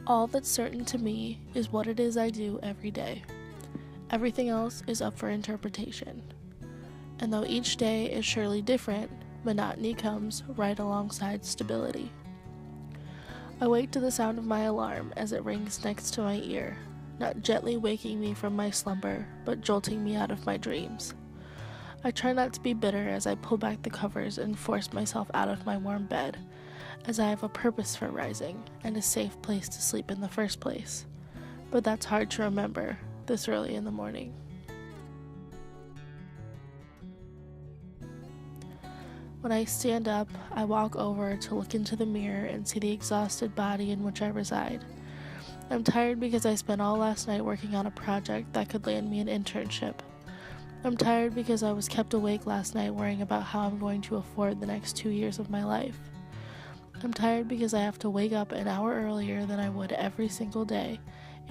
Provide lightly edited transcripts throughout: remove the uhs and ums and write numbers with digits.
All that's certain to me is what it is I do every day. Everything else is up for interpretation. And though each day is surely different, monotony comes right alongside stability. I wake to the sound of my alarm as it rings next to my ear, not gently waking me from my slumber, but jolting me out of my dreams. I try not to be bitter as I pull back the covers and force myself out of my warm bed, as I have a purpose for rising and a safe place to sleep in the first place. But that's hard to remember this early in the morning. When I stand up, I walk over to look into the mirror and see the exhausted body in which I reside. I'm tired because I spent all last night working on a project that could land me an internship. I'm tired because I was kept awake last night worrying about how I'm going to afford the next 2 years of my life. I'm tired because I have to wake up an hour earlier than I would every single day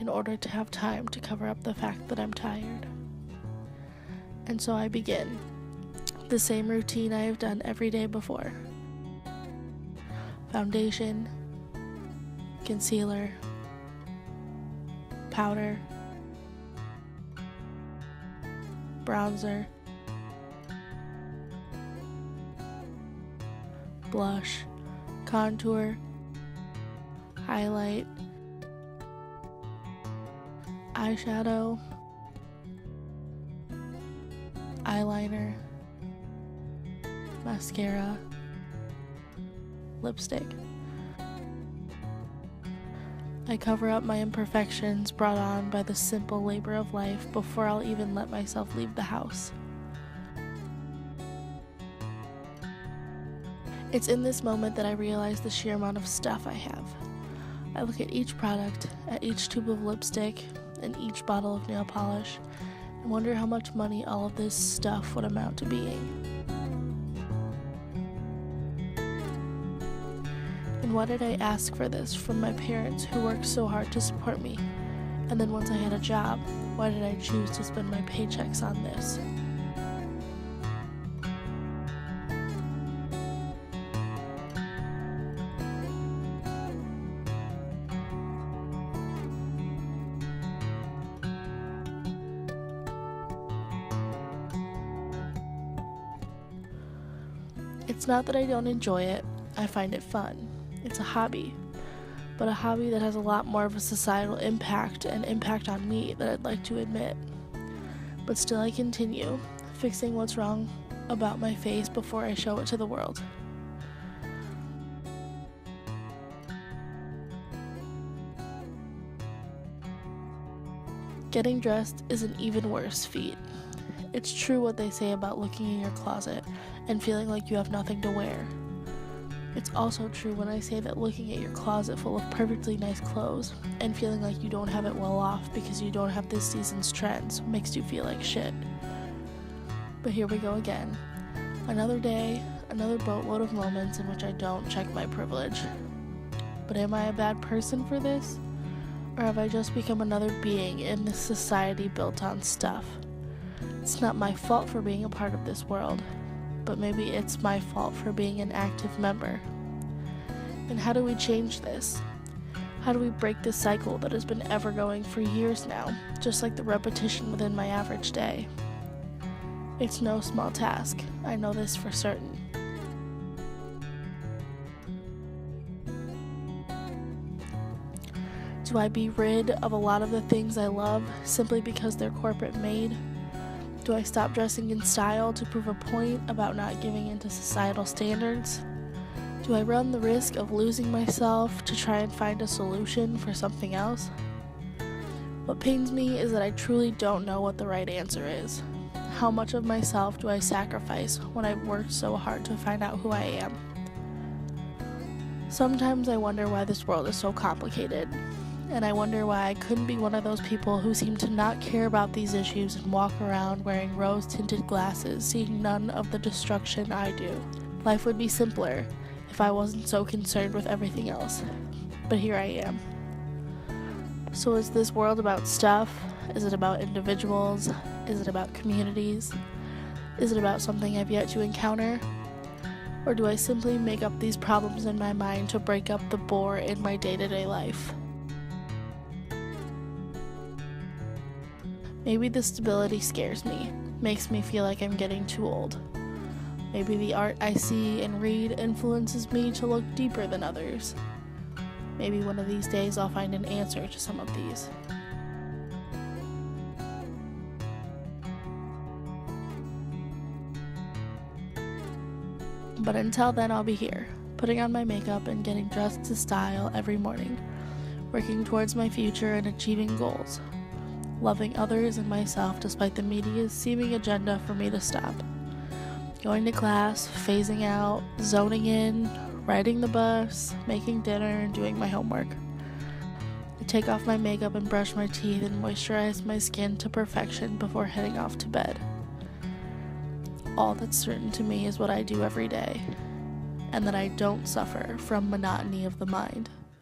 in order to have time to cover up the fact that I'm tired. And so I begin the same routine I have done every day before. Foundation, concealer, powder, bronzer, blush, contour, highlight, eyeshadow, eyeliner, mascara, lipstick. I cover up my imperfections brought on by the simple labor of life before I'll even let myself leave the house. It's in this moment that I realize the sheer amount of stuff I have. I look at each product, at each tube of lipstick, and each bottle of nail polish, and wonder how much money all of this stuff would amount to being. And why did I ask for this from my parents who worked so hard to support me? And then once I had a job, why did I choose to spend my paychecks on this? It's not that I don't enjoy it, I find it fun. It's a hobby, but a hobby that has a lot more of a societal impact and impact on me than I'd like to admit. But still I continue, fixing what's wrong about my face before I show it to the world. Getting dressed is an even worse feat. It's true what they say about looking in your closet and feeling like you have nothing to wear. It's also true when I say that looking at your closet full of perfectly nice clothes and feeling like you don't have it well off because you don't have this season's trends makes you feel like shit. But here we go again. Another day, another boatload of moments in which I don't check my privilege. But am I a bad person for this? Or have I just become another being in this society built on stuff? It's not my fault for being a part of this world, but maybe it's my fault for being an active member. And how do we change this? How do we break this cycle that has been ever going for years now, just like the repetition within my average day? It's no small task, I know this for certain. Do I be rid of a lot of the things I love simply because they're corporate made? Do I stop dressing in style to prove a point about not giving into societal standards? Do I run the risk of losing myself to try and find a solution for something else? What pains me is that I truly don't know what the right answer is. How much of myself do I sacrifice when I've worked so hard to find out who I am? Sometimes I wonder why this world is so complicated. And I wonder why I couldn't be one of those people who seem to not care about these issues and walk around wearing rose-tinted glasses, seeing none of the destruction I do. Life would be simpler if I wasn't so concerned with everything else. But here I am. So is this world about stuff? Is it about individuals? Is it about communities? Is it about something I've yet to encounter? Or do I simply make up these problems in my mind to break up the bore in my day-to-day life? Maybe the stability scares me, makes me feel like I'm getting too old. Maybe the art I see and read influences me to look deeper than others. Maybe one of these days I'll find an answer to some of these. But until then, I'll be here, putting on my makeup and getting dressed to style every morning, working towards my future and achieving goals, loving others and myself despite the media's seeming agenda for me to stop, going to class, phasing out, zoning in, riding the bus, making dinner, and doing my homework. I take off my makeup and brush my teeth and moisturize my skin to perfection before heading off to bed. All that's certain to me is what I do every day, and that I don't suffer from monotony of the mind.